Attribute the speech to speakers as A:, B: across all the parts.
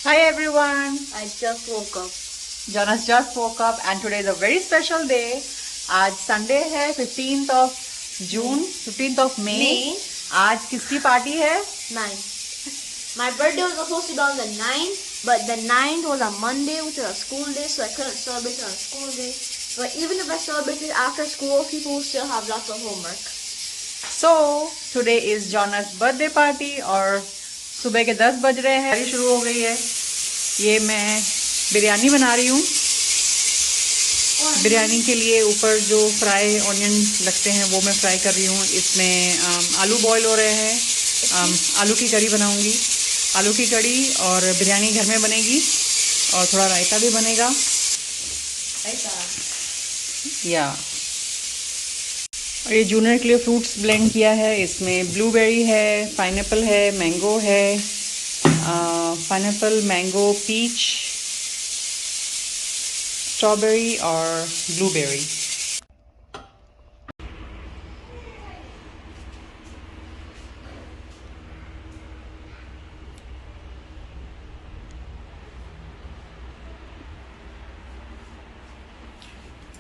A: Hi everyone.
B: I just woke up.
A: Jonas just woke up and today is a very special day. आज Sunday है 15th of June, 15th of May. आज किसकी party है?
B: 9th. My birthday was supposed to be on the 9th, but the 9th was a Monday, which is a school day, so I couldn't celebrate it on a school day. But even if I celebrated after school, people will still have lots of homework.
A: So today is Jonas' birthday party और सुबह के 10 बज रहे हैं, शुरू हो गई है। ये मैं बिरयानी बना रही हूँ। बिरयानी के लिए ऊपर जो फ्राई ऑनियन लगते हैं वो मैं फ्राई कर रही हूँ। इसमें आलू बॉईल हो रहे हैं। आलू की करी बनाऊँगी। आलू की करी और बिरयानी घर में बनेगी और थोड़ा रायता भी बनेगा। या और ये जूनियर के लिए फ्रूट्स ब्लेंड किया है। इसमें ब्लूबेरी है, पाइनएप्पल है, मैंगो है, पाइनएप्पल, मैंगो, पीच, स्ट्रॉबेरी और blueberry.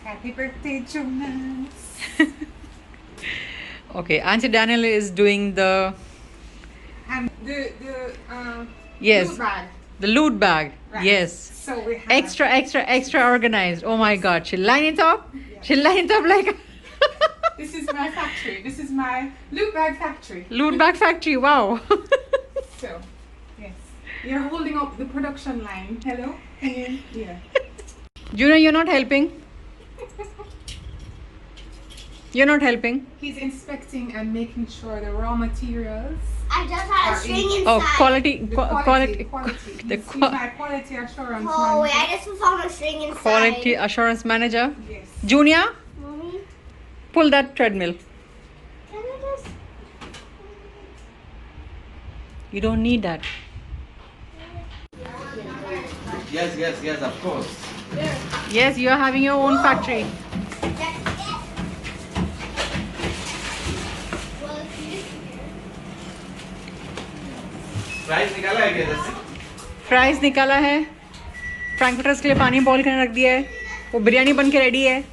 C: Happy birthday, Jonas.
A: Okay, Auntie Daniel is doing the
C: And the
A: yes,
C: loot bag.
A: the loot bag.
C: Right.
A: Yes.
C: So we have
A: Extra organized. Oh my God, she'll line it up.
C: Yeah.
A: She'll line it up like
C: This is my factory. This is my loot bag factory.
A: loot bag factory. Wow.
C: So, yes, you're holding up the production line. Hello, can you? Yeah.
A: Junior, you're not helping. You're not helping.
C: He's inspecting and making sure the raw materials.
B: I just had a string inside.
A: Oh, quality.
C: The
A: Quality.
C: quality.
A: The
C: He's my quality assurance.
B: Oh, wait,
C: manager.
B: I just found a string inside.
A: quality assurance manager.
C: Yes.
A: Junior,
B: Mommy,
A: pull that treadmill.
B: can I just...
A: You don't need that.
D: Yes, of course.
A: Yes, you are having your own factory.
D: Price निकाला है क्या जैसे?
A: Fries निकाला है। फ्रैंकफर्टर्स के लिए पानी boil करने रख दिया है। वो बिरयानी बन के रेडी है।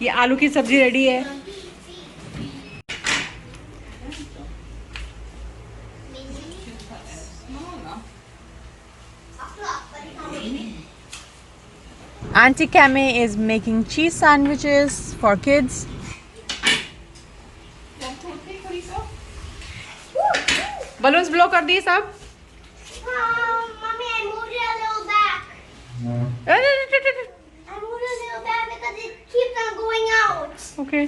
A: ये आलू की सब्जी रेडी है। Auntie Kame is making cheese sandwiches for kids. Balloons blow कर दिए सब?
B: Mommy, I moved it a little back. I moved it a little back because it keeps on going out.
A: Okay.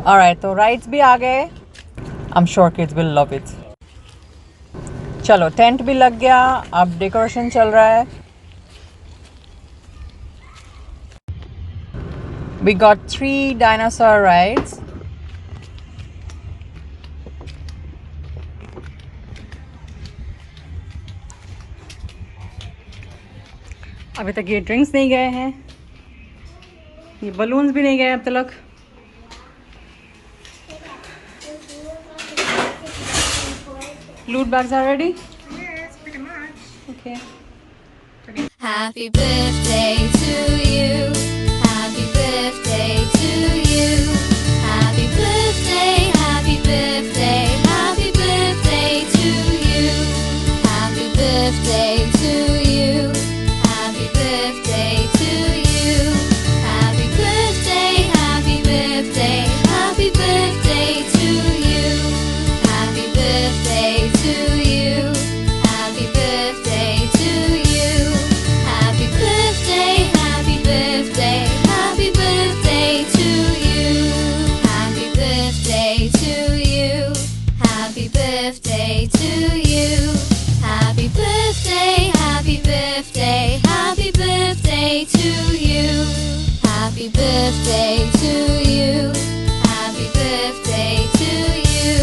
A: Alright, तो rides भी आ गए। I'm sure kids will love it. चलो, tent भी लग गया। अब डेकोरेशन चल रहा है। We got 3 dinosaur rides. अभी तक ये ड्रिंक्स नहीं गए हैं। ये बलून्स भी नहीं गए अब तक। Loot bags are ready?
C: Yes, pretty much.
A: Okay.
E: Happy birthday to you. Happy birthday to you. Happy birthday, happy birthday, happy birthday to you. Happy birthday to you. Happy birthday to you. Happy birthday, happy birthday, happy birthday to you. Happy birthday to you. Happy birthday to you. Happy birthday, happy birthday, happy birthday to you. Happy birthday to you. Happy birthday to you. Happy birthday, happy birthday, happy birthday to you. Happy birthday to you. Happy birthday to you.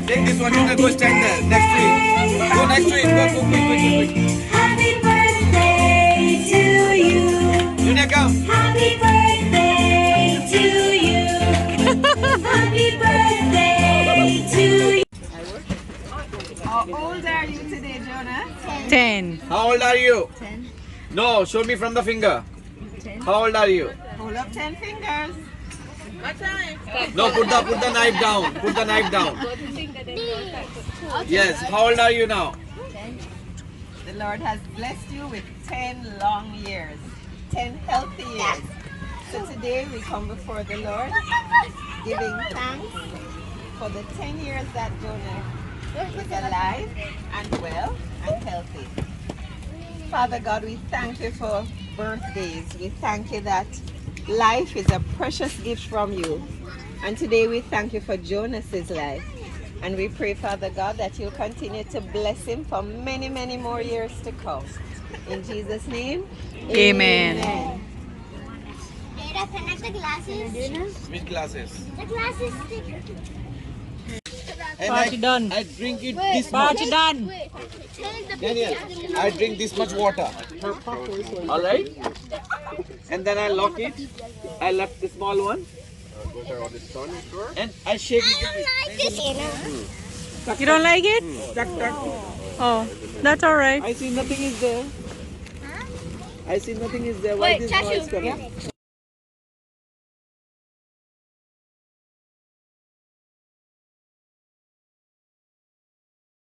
D: Take this one, Jonas, go stand there. Next to it. Go next to it. Go quick.
F: Happy birthday to you.
D: Junior, come.
F: Happy birthday to you. Happy birthday to you.
C: How old are you today, Jonas?
A: 10.
D: How old are you? 10. No, show me from the finger. 10. How old are you?
C: Hold up 10 fingers.
D: No, put the knife down. Put the knife down. Yes. How old are you now?
C: The Lord has blessed you with 10 long years, 10 healthy years. So today we come before the Lord, giving thanks for the 10 years that Jonah is alive and well and healthy. Father God, we thank you for birthdays. We thank you that life is a precious gift from you. And today we thank you for Jonas's life. And we pray, Father God, that you'll continue to bless him for many, many more years to come. In Jesus' name,
A: Amen.
F: Data, connect the glasses.
D: Which glasses?
F: The glasses.
D: And
A: Party done.
D: I drink it this much.
A: Party done.
D: Daniel, I drink this much water. All right. And then I lock it. I left the small one. And I shake it.
A: You don't like it?
D: Tuck.
A: Oh, that's all right.
D: I see nothing is there. I see nothing is there. Why this noise coming?